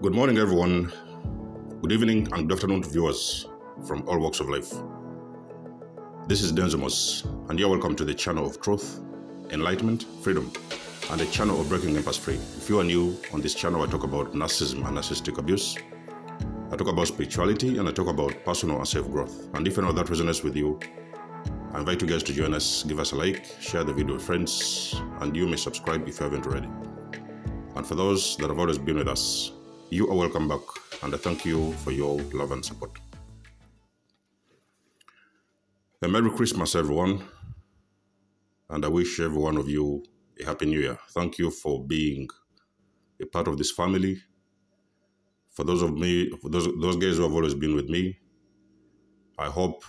Good morning, everyone. Good evening and good afternoon to viewers from all walks of life. This is Denzimus, and you're welcome to the channel of truth, enlightenment, freedom, and the channel of breaking impasse free. If you are new on this channel, I talk about narcissism and narcissistic abuse. I talk about spirituality, and I talk about personal and self-growth. And if any of that resonates with you, I invite you guys to join us. Give us a like, share the video with friends, and you may subscribe if you haven't already. And for those that have always been with us, you are welcome back, and I thank you for your love and support. A Merry Christmas, everyone, and I wish every one of you a Happy New Year. Thank you for being a part of this family. For those guys who have always been with me, I hope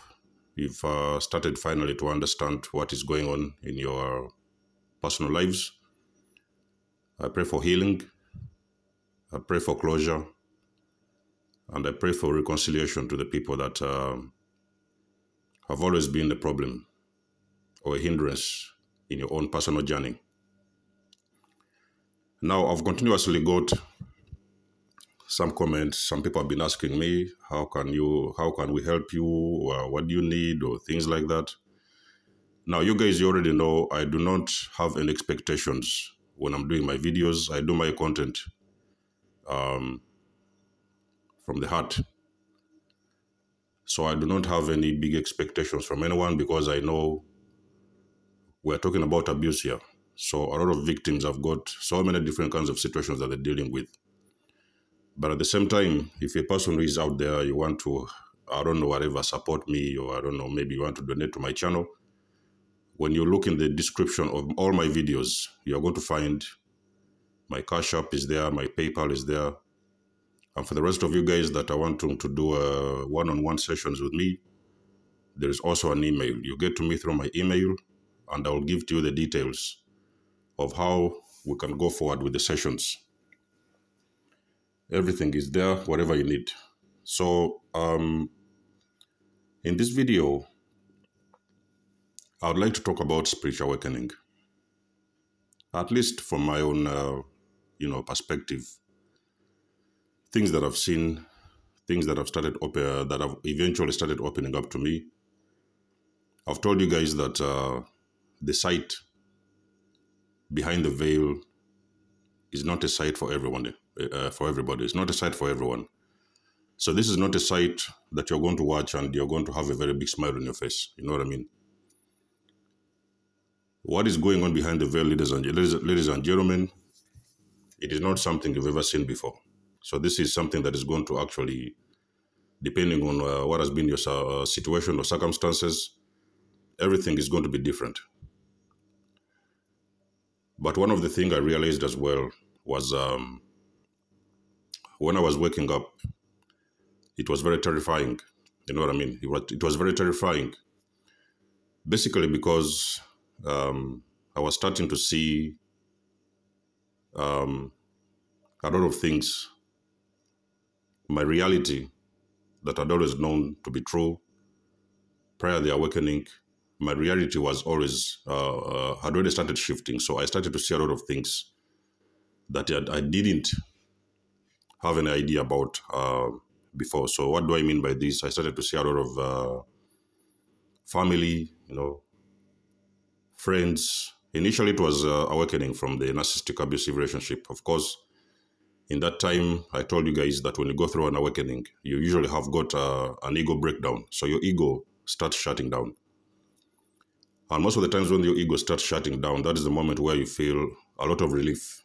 you've started finally to understand what is going on in your personal lives. I pray for healing. I pray for closure, and I pray for reconciliation to the people that have always been a problem or a hindrance in your own personal journey. Now, I've continuously got some comments. Some people have been asking me, how can we help you? What do you need? Or things like that. Now, you guys, you already know I do not have any expectations when I'm doing my videos. I do my content from the heart. So I do not have any big expectations from anyone, because I know we're talking about abuse here. So a lot of victims have got so many different kinds of situations that they're dealing with. But at the same time, if a person is out there, you want to, I don't know, whatever, support me, or I don't know, maybe you want to donate to my channel, when you look in the description of all my videos, you're going to find my Cash App is there, my PayPal is there. And for the rest of you guys that are wanting to do one-on-one sessions with me, there is also an email. You get to me through my email, and I'll give to you the details of how we can go forward with the sessions. Everything is there, whatever you need. So in this video, I would like to talk about spiritual awakening, at least from my own perspective. Things that I've seen, things that have eventually started opening up to me. I've told you guys that the sight behind the veil is not a sight for everyone. It's not a sight for everyone. So this is not a sight that you're going to watch and you're going to have a very big smile on your face. You know what I mean? What is going on behind the veil, ladies and gentlemen, it is not something you've ever seen before. So this is something that is going to actually, depending on what has been your situation or circumstances, everything is going to be different. But one of the things I realized as well was when I was waking up, it was very terrifying. You know what I mean? It was very terrifying. Basically because I was starting to see a lot of things. My reality that I'd always known to be true prior to the awakening, my reality was always, had already started shifting. So I started to see a lot of things that I didn't have any idea about before. So what do I mean by this? I started to see a lot of family, friends. Initially, it was awakening from the narcissistic abusive relationship. Of course, in that time, I told you guys that when you go through an awakening, you usually have got an ego breakdown. So your ego starts shutting down. And most of the times when your ego starts shutting down, that is the moment where you feel a lot of relief.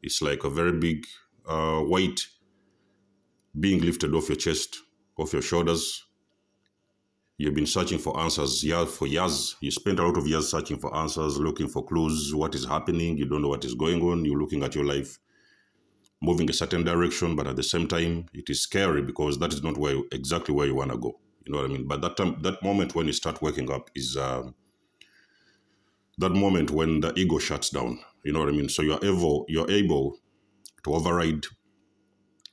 It's like a very big weight being lifted off your chest, off your shoulders. You've been searching for answers for years. You spent a lot of years searching for answers, looking for clues, what is happening. You don't know what is going on. You're looking at your life moving a certain direction, but at the same time, it is scary because that is not exactly where you want to go. You know what I mean? But that moment when you start waking up is that moment when the ego shuts down. You know what I mean? So you're able to override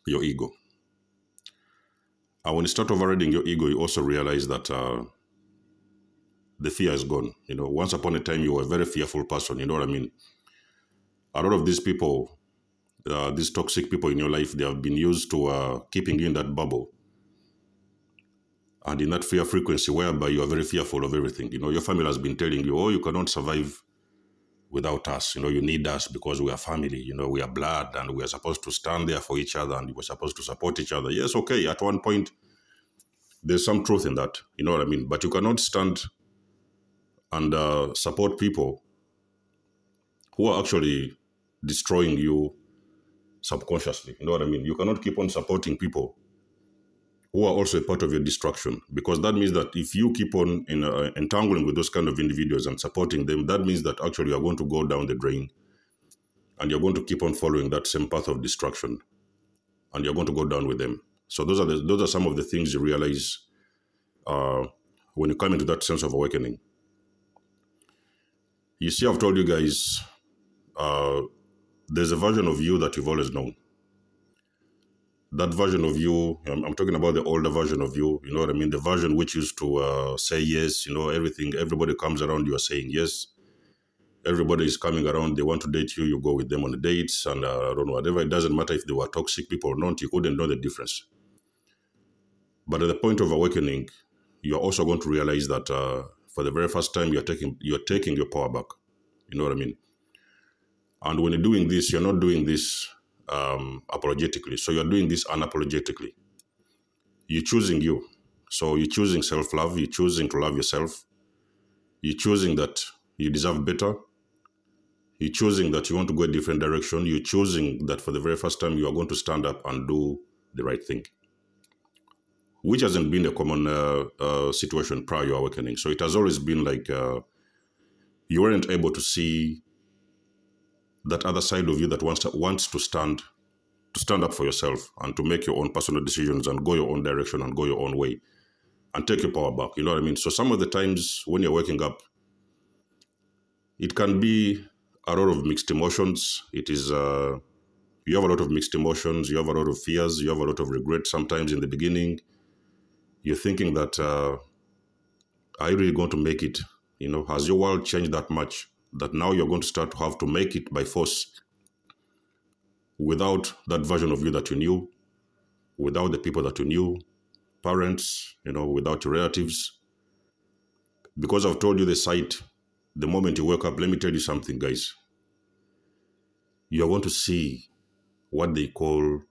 your ego. And when you start overriding your ego, you also realize that the fear is gone. Once upon a time, you were a very fearful person. You know what I mean? A lot of these people these toxic people in your life, they have been used to keeping you in that bubble and in that fear frequency whereby you are very fearful of everything. Your family has been telling you, oh, you cannot survive without us. You need us because we are family. We are blood and we are supposed to stand there for each other and we're supposed to support each other. Yes, okay, at one point, there's some truth in that. You know what I mean? But you cannot stand and support people who are actually destroying you subconsciously. You know what I mean? You cannot keep on supporting people who are also a part of your destruction, because that means that if you keep on entangling with those kind of individuals and supporting them, that means that actually you're going to go down the drain and you're going to keep on following that same path of destruction and you're going to go down with them. So those are some of the things you realize when you come into that sense of awakening. You see, I've told you guys, there's a version of you that you've always known. That version of you, I'm talking about the older version of you, you know what I mean? The version which used to say yes, everybody comes around, you are saying yes. Everybody is coming around, they want to date you, you go with them on the dates, and I don't know, whatever. It doesn't matter if they were toxic people or not, you couldn't know the difference. But at the point of awakening, you're also going to realize that for the very first time, you're taking your power back. You know what I mean? And when you're doing this, you're not doing this apologetically. So you're doing this unapologetically. You're choosing you. So you're choosing self-love. You're choosing to love yourself. You're choosing that you deserve better. You're choosing that you want to go a different direction. You're choosing that for the very first time, you are going to stand up and do the right thing, which hasn't been a common situation prior to your awakening. So it has always been like you weren't able to see that other side of you that wants to stand up for yourself and to make your own personal decisions and go your own direction and go your own way and take your power back. You know what I mean? So some of the times when you're waking up, it can be a lot of mixed emotions. It is, you have a lot of mixed emotions. You have a lot of fears. You have a lot of regret. Sometimes in the beginning, you're thinking that, are you really going to make it? Has your world changed that much that now you're going to start to have to make it by force without that version of you that you knew, without the people that you knew, parents, without your relatives? Because I've told you the sight, the moment you wake up, let me tell you something, guys. You are going to see what they call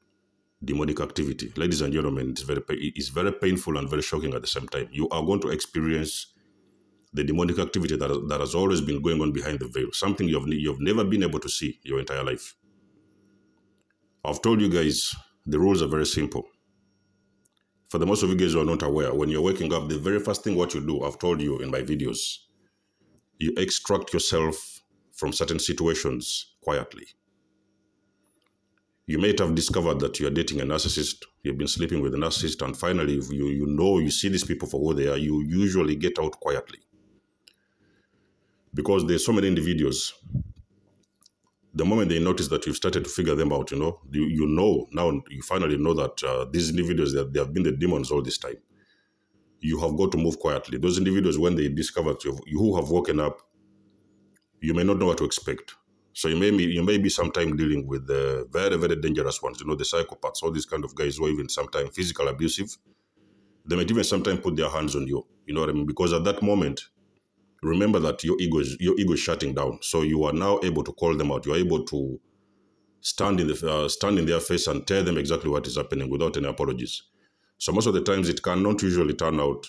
demonic activity. Ladies and gentlemen, it's very painful and very shocking at the same time. You are going to experience the demonic activity that has always been going on behind the veil, something you've never been able to see your entire life. I've told you guys, the rules are very simple. For the most of you guys who are not aware, when you're waking up, the very first thing what you do, I've told you in my videos, you extract yourself from certain situations quietly. You may have discovered that you're dating a narcissist, you've been sleeping with a narcissist, and finally, you see these people for who they are, you usually get out quietly. Because there's so many individuals, the moment they notice that you've started to figure them out, now you finally know that these individuals, they have been the demons all this time. You have got to move quietly. Those individuals, when they discover you who have woken up, you may not know what to expect. So you may be sometime dealing with the very, very dangerous ones, the psychopaths, all these kind of guys who are even sometimes physical abusive. They might even sometimes put their hands on you. You know what I mean? Because at that moment, remember that your ego is shutting down. So you are now able to call them out. You are able to stand in their face and tell them exactly what is happening without any apologies. So most of the times it cannot usually turn out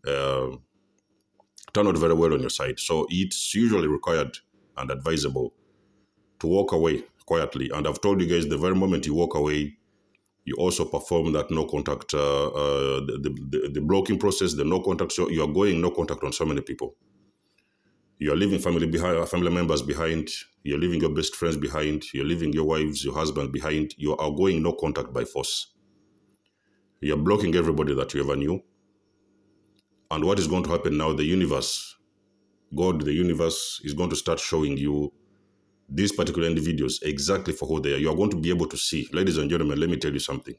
very well on your side. So it's usually required and advisable to walk away quietly. And I've told you guys, the very moment you walk away, you also perform that no contact, the blocking process, the no contact. So you are going no contact on so many people. You are leaving family members behind. You're leaving your best friends behind. You're leaving your wives, your husband behind. You are going no contact by force. You're blocking everybody that you ever knew. And what is going to happen now? The universe is going to start showing you these particular individuals exactly for who they are. You are going to be able to see. Ladies and gentlemen, let me tell you something.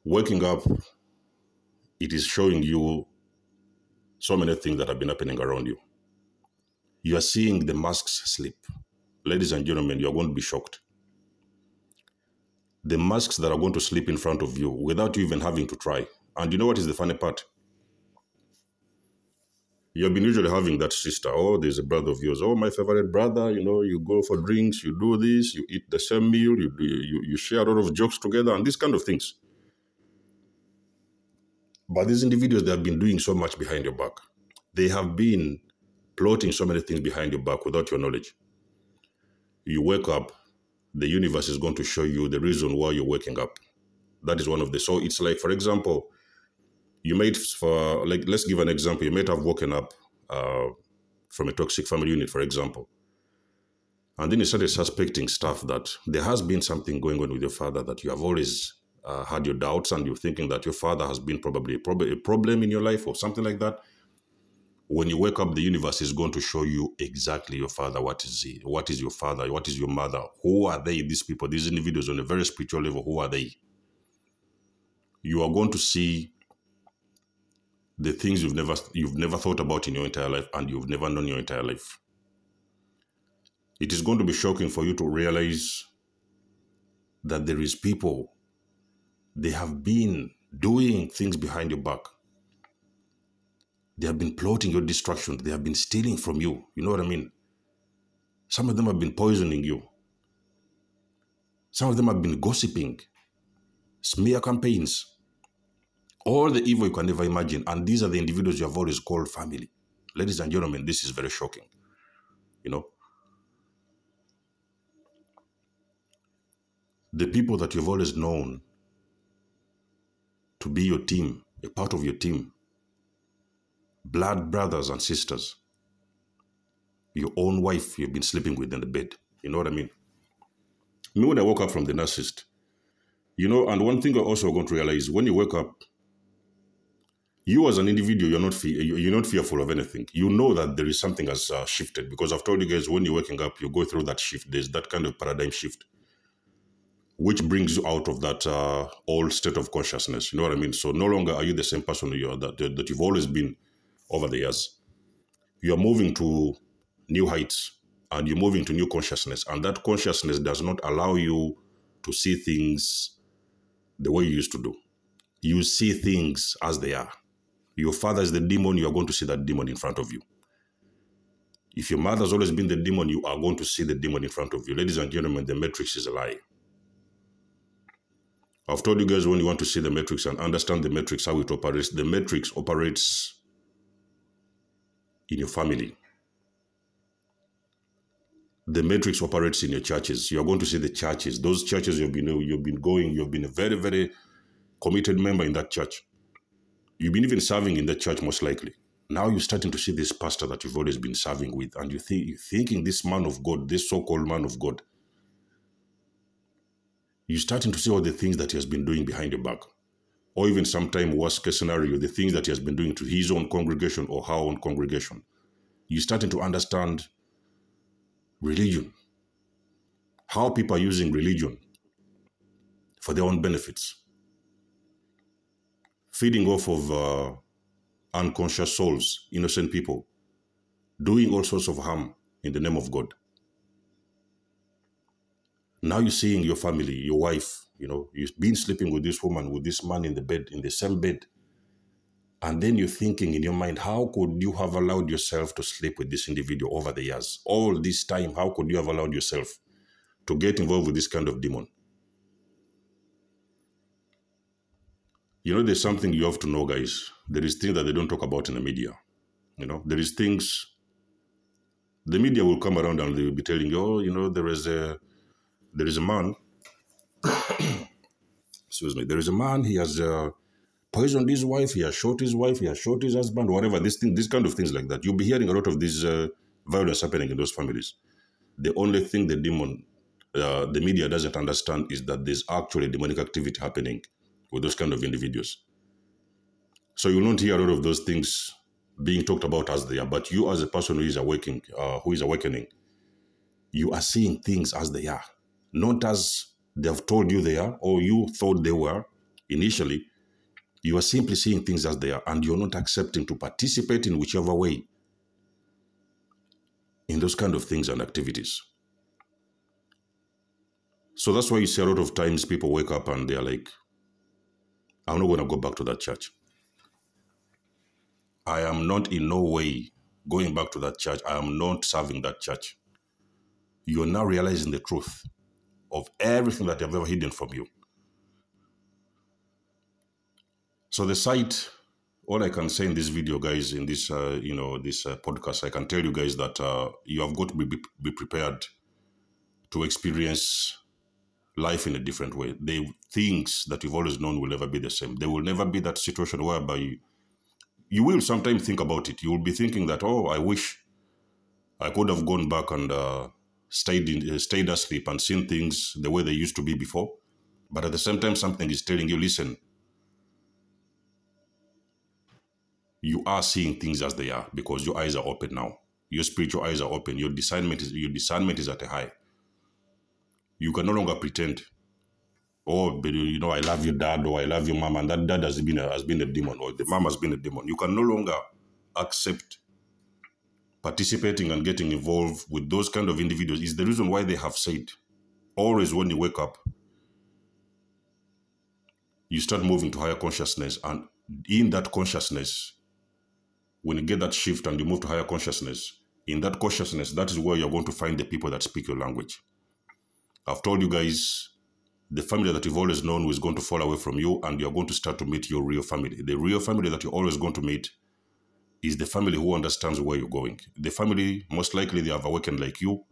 Waking up, it is showing you so many things that have been happening around you. You are seeing the masks slip. ladies and gentlemen, you're going to be shocked. The masks that are going to sleep in front of you without you even having to try. And you know what is the funny part? You've been usually having that sister, oh, there's a brother of yours, oh, my favorite brother, you know, you go for drinks, you do this, you eat the same meal, you share a lot of jokes together and these kind of things. But these individuals, they have been doing so much behind your back. They have been plotting so many things behind your back without your knowledge. You wake up, the universe is going to show you the reason why you're waking up. That is one of the, so it's like, for example, you might, let's give an example. You might have woken up from a toxic family unit, for example. And then you started suspecting stuff that there has been something going on with your father, that you have always had your doubts, and you're thinking that your father has been probably a problem in your life or something like that. When you wake up, the universe is going to show you exactly your father. What is he? What is your father? What is your mother? Who are they, these people, these individuals on a very spiritual level? Who are they? You are going to see the things you've never thought about in your entire life and you've never known your entire life. It is going to be shocking for you to realize that there is people, they have been doing things behind your back. They have been plotting your destruction. They have been stealing from you. You know what I mean? Some of them have been poisoning you. Some of them have been gossiping, smear campaigns, all the evil you can ever imagine. And these are the individuals you have always called family. Ladies and gentlemen, this is very shocking. You know, the people that you've always known to be your team, a part of your team, blood brothers and sisters, your own wife you've been sleeping with in the bed. You know what I mean? Me, when I woke up from the narcissist, you know, and one thing I also going to realize, when you wake up, you as an individual, you're not fearful of anything. You know that there is something has shifted, because I've told you guys, when you're waking up, you go through that shift. There's that kind of paradigm shift, which brings you out of that old state of consciousness. You know what I mean? So no longer are you the same person that you've always been over the years. You're moving to new heights and you're moving to new consciousness. And that consciousness does not allow you to see things the way you used to do. You see things as they are. Your father is the demon, you are going to see that demon in front of you. If your mother has always been the demon, you are going to see the demon in front of you. Ladies and gentlemen, the matrix is a lie. I've told you guys, when you want to see the matrix and understand the matrix, how it operates, the matrix operates in your family. The matrix operates in your churches. You're going to see the churches. Those churches you've been a very, very committed member in that church. You've been even serving in that church most likely. Now you're starting to see this pastor that you've always been serving with, and you're thinking this man of God, this so-called man of God, you're starting to see all the things that he has been doing behind your back. Or even sometime, worst case scenario, the things that he has been doing to his own congregation or her own congregation. You're starting to understand religion, how people are using religion for their own benefits, feeding off of unconscious souls, innocent people, doing all sorts of harm in the name of God. Now you're seeing your family, your wife, you know, you've been sleeping with this woman, with this man in the bed, in the same bed. And then you're thinking in your mind, how could you have allowed yourself to sleep with this individual over the years? All this time, how could you have allowed yourself to get involved with this kind of demon? You know, there's something you have to know, guys. There is things that they don't talk about in the media. You know, there is things, the media will come around and they will be telling you, oh, you know, there is a man, excuse me, there is a man, he has poisoned his wife, he has shot his wife, he has shot his husband, whatever, this kind of things like that. You'll be hearing a lot of this violence happening in those families. The only thing the media doesn't understand is that there's actually demonic activity happening with those kind of individuals. So you won't hear a lot of those things being talked about as they are, but you as a person who is awakening, you are seeing things as they are, not as they have told you they are, or you thought they were initially. You are simply seeing things as they are, and you're not accepting to participate in whichever way in those kind of things and activities. So that's why you see a lot of times people wake up and they're like, I'm not going to go back to that church. I am not in no way going back to that church. I am not serving that church. You're now realizing the truth of everything that they've ever hidden from you. So the site, all I can say in this video, guys, in this, this podcast, I can tell you guys that you have got to be prepared to experience life in a different way. The things that you've always known will never be the same. There will never be that situation whereby you will sometimes think about it. You will be thinking that, oh, I wish I could have gone back and stayed asleep and seen things the way they used to be before. But at the same time, something is telling you, listen, you are seeing things as they are because your eyes are open now. Your spiritual eyes are open. Your discernment is at a high. You can no longer pretend, oh, but I love your dad or I love your mom, and that dad has been a demon, or the mom has been a demon. You can no longer accept participating and getting involved with those kind of individuals. Is the reason why they have said, always when you wake up, you start moving to higher consciousness, and in that consciousness, when you get that shift and you move to higher consciousness, in that consciousness, that is where you're going to find the people that speak your language. I've told you guys, the family that you've always known is going to fall away from you, and you're going to start to meet your real family. The real family that you're always going to meet is the family who understands where you're going. The family, most likely, they have awakened like you.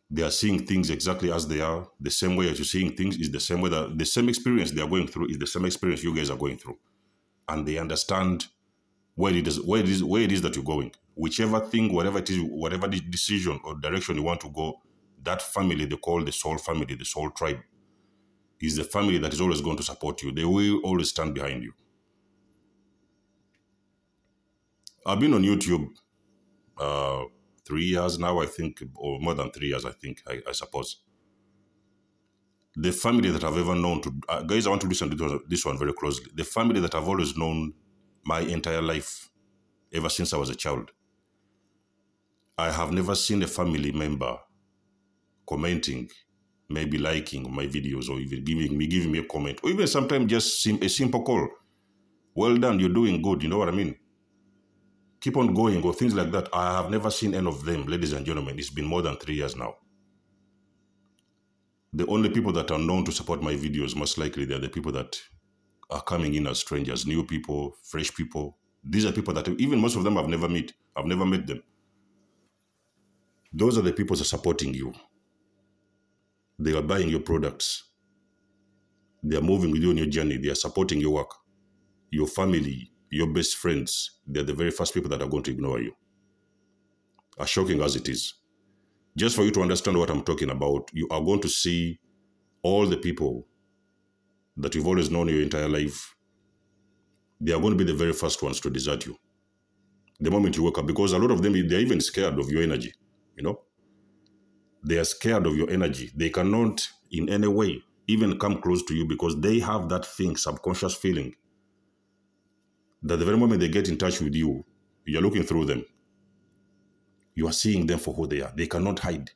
They are seeing things exactly as they are. The same way as you're seeing things is the same way that the same experience they are going through is the same experience you guys are going through. And they understand where it is that you're going. Whichever thing, whatever it is, whatever the decision or direction you want to go, that family they call the soul family, the soul tribe, is the family that is always going to support you. They will always stand behind you. I've been on YouTube 3 years now, I think, or more than 3 years, I suppose. The family that I've ever known guys, I want to listen to this one very closely. The family that I've always known my entire life, ever since I was a child, I have never seen a family member commenting, maybe liking my videos, or even giving me a comment, or even sometimes just a simple call. Well done, you're doing good, you know what I mean? Keep on going, or things like that. I have never seen any of them, ladies and gentlemen. It's been more than 3 years now. The only people that are known to support my videos, most likely, they're the people that are coming in as strangers, new people, fresh people. These are people that even most of them I've never met. I've never met them. Those are the people that are supporting you. They are buying your products. They are moving with you on your journey. They are supporting your work. Your family, your best friends, they're the very first people that are going to ignore you. As shocking as it is. Just for you to understand what I'm talking about, you are going to see all the people that you've always known your entire life. They are going to be the very first ones to desert you the moment you wake up, because a lot of them, they're even scared of your energy, you know? They are scared of your energy. They cannot in any way even come close to you because they have that subconscious feeling, that the very moment they get in touch with you, you're looking through them. You are seeing them for who they are. They cannot hide.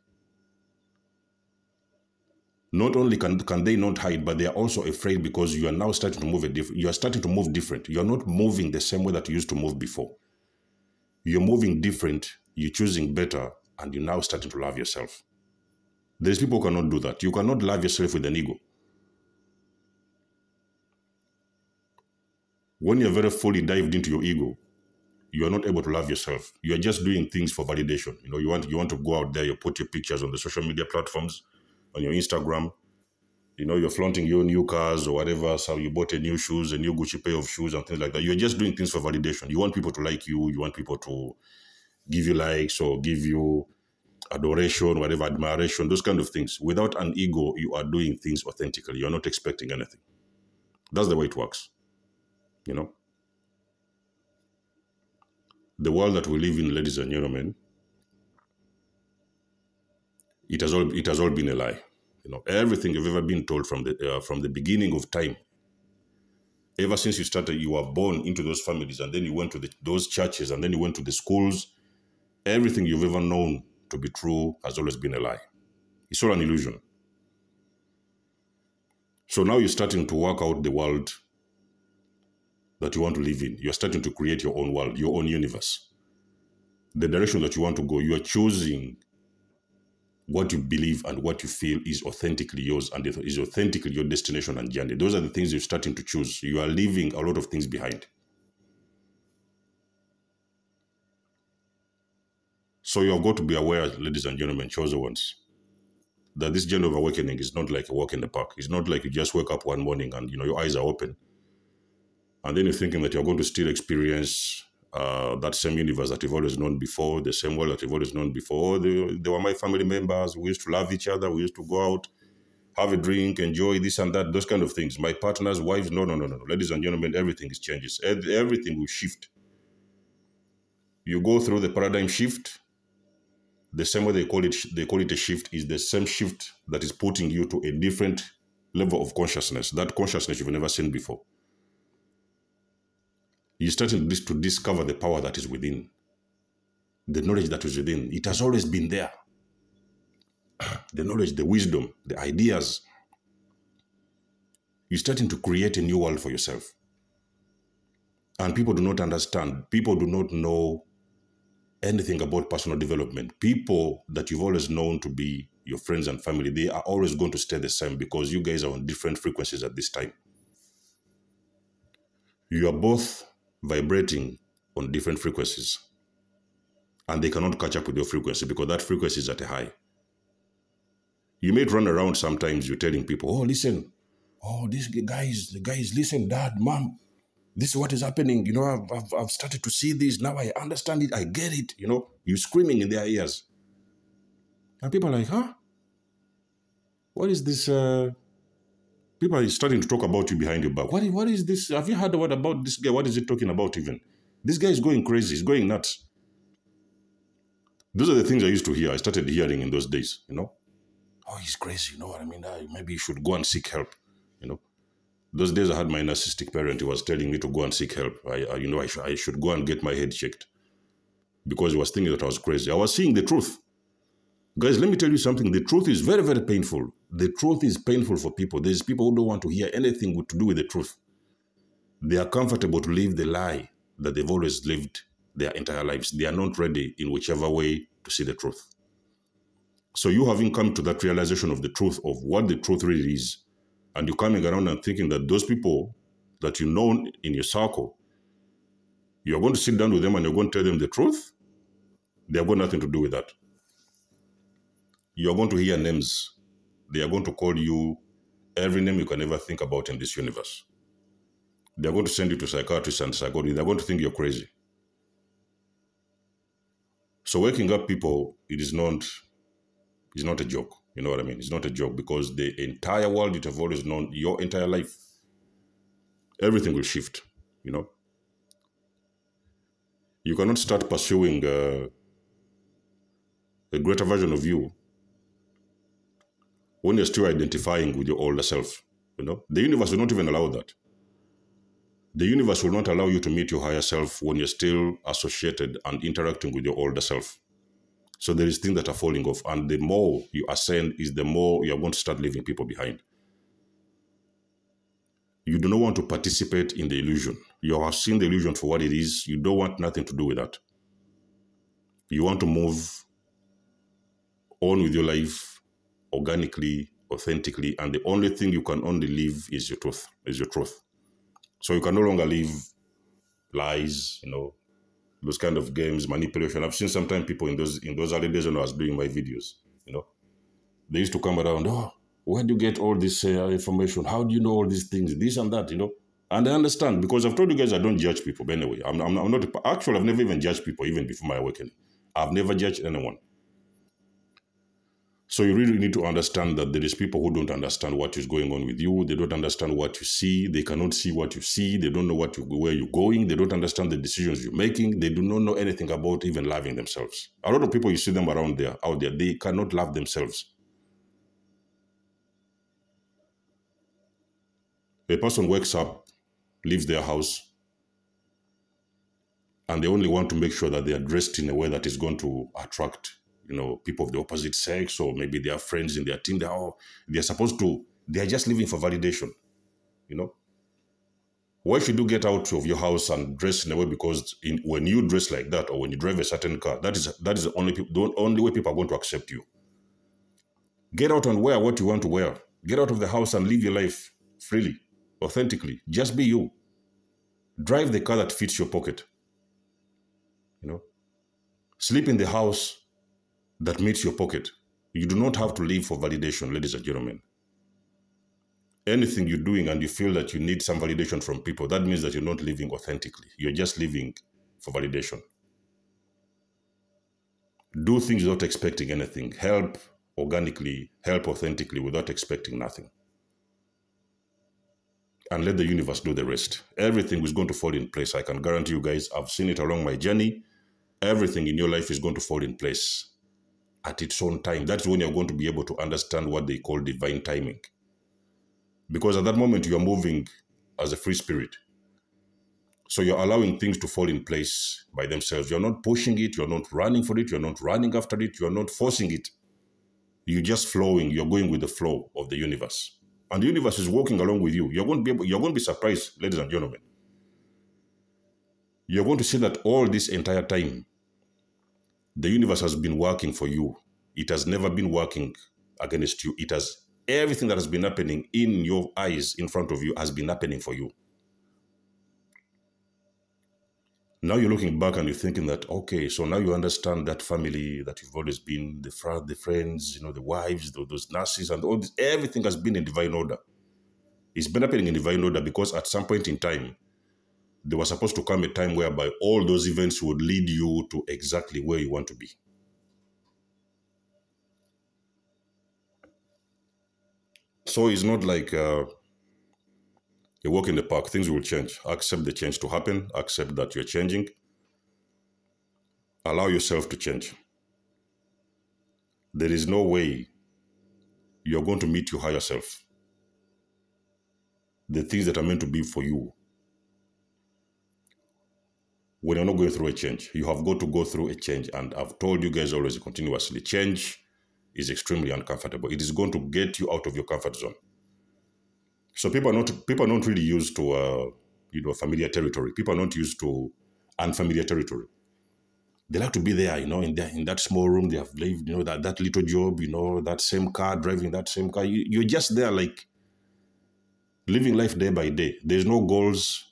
Not only can they not hide, but they are also afraid because you are now starting to move you are starting to move different. You are not moving the same way that you used to move before. You're moving different, you're choosing better, and you're now starting to love yourself. There's people who cannot do that. You cannot love yourself with an ego. When you're very fully dived into your ego, you are not able to love yourself. You are just doing things for validation. You know, you want to go out there, you put your pictures on the social media platforms, on your Instagram. You know, you're flaunting your new cars or whatever. So you bought a new Gucci pair of shoes and things like that. You're just doing things for validation. You want people to like you. You want people to give you likes or give you adoration, whatever, admiration, those kind of things. Without an ego, you are doing things authentically. You're not expecting anything. That's the way it works. You know? The world that we live in, ladies and gentlemen, it has all been a lie. You know, everything you've ever been told from the beginning of time, ever since you started, you were born into those families, and then you went to those churches, and then you went to the schools. Everything you've ever known to be true has always been a lie. It's all an illusion. So now you're starting to work out the world that you want to live in. You're starting to create your own world, your own universe. The direction that you want to go, you are choosing what you believe and what you feel is authentically yours and is authentically your destination and journey. Those are the things you're starting to choose. You are leaving a lot of things behind. So you have got to be aware, ladies and gentlemen, chosen ones, that this journey of awakening is not like a walk in the park. It's not like you just wake up one morning and your eyes are open, and then you're thinking that you're going to still experience that same universe that you've always known before, the same world that you've always known before. They were my family members. We used to love each other. We used to go out, have a drink, enjoy this and that, those kind of things. My partners, wives, no. Ladies and gentlemen, everything is changes. Everything will shift. You go through the paradigm shift. The same way they call it a shift is the same shift that is putting you to a different level of consciousness, that consciousness you've never seen before. You're starting to discover the power that is within, the knowledge that is within. It has always been there. The knowledge, the wisdom, the ideas. You're starting to create a new world for yourself. And people do not understand. People do not know anything about personal development. People that you've always known to be your friends and family, they are always going to stay the same because you guys are on different frequencies at this time. You are both vibrating on different frequencies, and they cannot catch up with your frequency because that frequency is at a high. You may run around sometimes, you're telling people, oh, listen, oh, the guys, listen, dad, mom, this is what is happening. I've started to see this. Now I understand it. I get it. You're screaming in their ears. And people are like, huh? What is this? People are starting to talk about you behind your back. What is this? Have you heard what about this guy? What is he talking about even? This guy is going crazy. He's going nuts. Those are the things I used to hear. I started hearing in those days, Oh, he's crazy. You know what I mean? Maybe you should go and seek help, Those days I had my narcissistic parent who was telling me to go and seek help. I should go and get my head checked because he was thinking that I was crazy. I was seeing the truth. Guys, let me tell you something. The truth is very, very painful. The truth is painful for people. There's people who don't want to hear anything to do with the truth. They are comfortable to live the lie that they've always lived their entire lives. They are not ready in whichever way to see the truth. So you having come to that realization of the truth of what the truth really is, and you're coming around and thinking that those people that you know in your circle, you're going to sit down with them and you're going to tell them the truth, they have got nothing to do with that. You're going to hear names. They are going to call you every name you can ever think about in this universe. They're going to send you to psychiatrists and psychologists. They're going to think you're crazy. So waking up people, it's not a joke. You know what I mean? It's not a joke because the entire world you have always known, your entire life, everything will shift, You cannot start pursuing a greater version of you when you're still identifying with your older self, The universe will not even allow that. The universe will not allow you to meet your higher self when you're still associated and interacting with your older self. So there is things that are falling off. And the more you ascend is the more you're going to start leaving people behind. You do not want to participate in the illusion. You have seen the illusion for what it is. You don't want nothing to do with that. You want to move on with your life organically, authentically, and the only thing you can only live is your truth. So you can no longer live lies, those kind of games, manipulation. I've seen sometimes people in those early days when I was doing my videos, they used to come around, oh, where do you get all this information? How do you know all these things? This and that, And I understand because I've told you guys I don't judge people. But anyway, I'm not, actually, I've never even judged people, even before my awakening. I've never judged anyone. So you really need to understand that there is people who don't understand what is going on with you. They don't understand what you see. They cannot see what you see. They don't know where you're going. They don't understand the decisions you're making. They do not know anything about even loving themselves. A lot of people, you see them out there, they cannot love themselves. A person wakes up, leaves their house, and they only want to make sure that they are dressed in a way that is going to attract people of the opposite sex, or maybe they are friends in their team. They're supposed to They are just living for validation, you know. Why should you get out of your house and dress in a way? Because when you dress like that, or when you drive a certain car, that is the only way people are going to accept you. Get out and wear what you want to wear. Get out of the house and live your life freely, authentically. Just be you. Drive the car that fits your pocket. You know, sleep in the house that meets your pocket. You do not have to live for validation, ladies and gentlemen. Anything you're doing and you feel that you need some validation from people, that means that you're not living authentically. You're just living for validation. Do things without expecting anything. Help organically, help authentically without expecting nothing. And let the universe do the rest. Everything is going to fall in place. I can guarantee you guys, I've seen it along my journey. Everything in your life is going to fall in place at its own time. That's when you're going to be able to understand what they call divine timing. Because at that moment, you are moving as a free spirit. So you're allowing things to fall in place by themselves. You're not pushing it. You're not running for it. You're not running after it. You're not forcing it. You're just flowing. You're going with the flow of the universe. And the universe is walking along with you. You're going to be surprised, ladies and gentlemen. You're going to see that all this entire time, the universe has been working for you. It has never been working against you. Everything that has been happening in your eyes, in front of you, has been happening for you. Now you're looking back and you're thinking that, okay, so now you understand that family that you've always been, the friends, you know, the wives, those nurses, and all this, everything has been in divine order. It's been happening in divine order because at some point in time, there was supposed to come a time whereby all those events would lead you to exactly where you want to be. So it's not like a walk in the park. Things will change. Accept the change to happen. Accept that you're changing. Allow yourself to change. There is no way you're going to meet your higher self. The things that are meant to be for you. When you're not going through a change, you have got to go through a change. And I've told you guys always continuously, change is extremely uncomfortable. It is going to get you out of your comfort zone. So people are not really used to familiar territory. People are not used to unfamiliar territory. They like to be there, you know, in that small room. They have lived, you know, that little job, you know, that same car, driving that same car. You're just there, like living life day by day. There's no goals.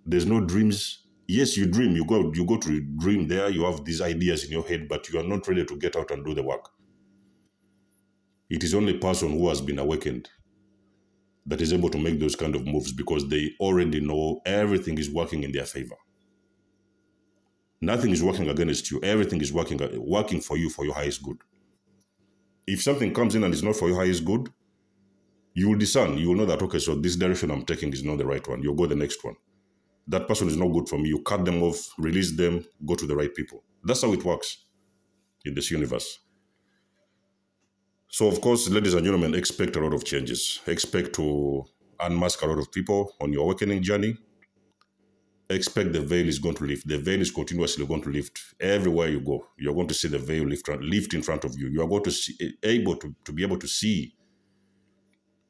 There's no dreams. Yes, you dream. You go to dream there. You have these ideas in your head, but you are not ready to get out and do the work. It is only a person who has been awakened that is able to make those kind of moves because they already know everything is working in their favor. Nothing is working against you. Everything is working for you, for your highest good. If something comes in and is not for your highest good, you will discern. You will know that, okay, so this direction I'm taking is not the right one. You'll go the next one. That person is not good for me. You cut them off, release them, go to the right people. That's how it works in this universe. So, of course, ladies and gentlemen, expect a lot of changes. Expect to unmask a lot of people on your awakening journey. Expect the veil is going to lift. The veil is continuously going to lift. Everywhere you go, you're going to see the veil lift in front of you. You are going to be able to see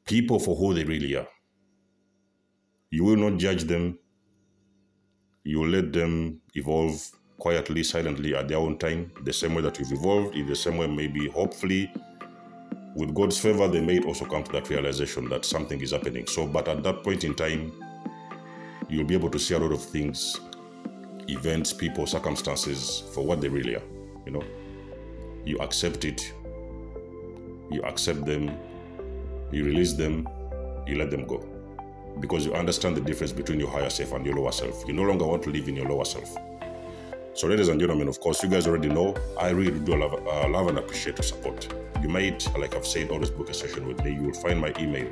people for who they really are. You will not judge them. You will let them evolve quietly, silently at their own time. The same way that you've evolved, in the same way, maybe, hopefully, with God's favor, they may also come to that realization that something is happening. So, but at that point in time, you'll be able to see a lot of things, events, people, circumstances for what they really are. You know, you accept it, you accept them, you release them, you let them go. Because you understand the difference between your higher self and your lower self. You no longer want to live in your lower self. So, ladies and gentlemen, of course, you guys already know, I really do love and appreciate your support. You might, like I've said, always book a session with me. You will find my email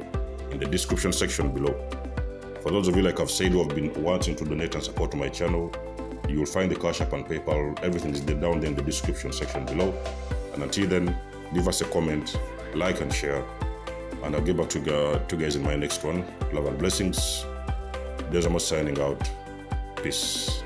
in the description section below. For those of you, like I've said, who have been wanting to donate and support to my channel, you will find the Cash App and PayPal. Everything is down there in the description section below. And until then, leave us a comment, like and share. And I'll get back to you guys in my next one. Love and blessings. There's Amos signing out. Peace.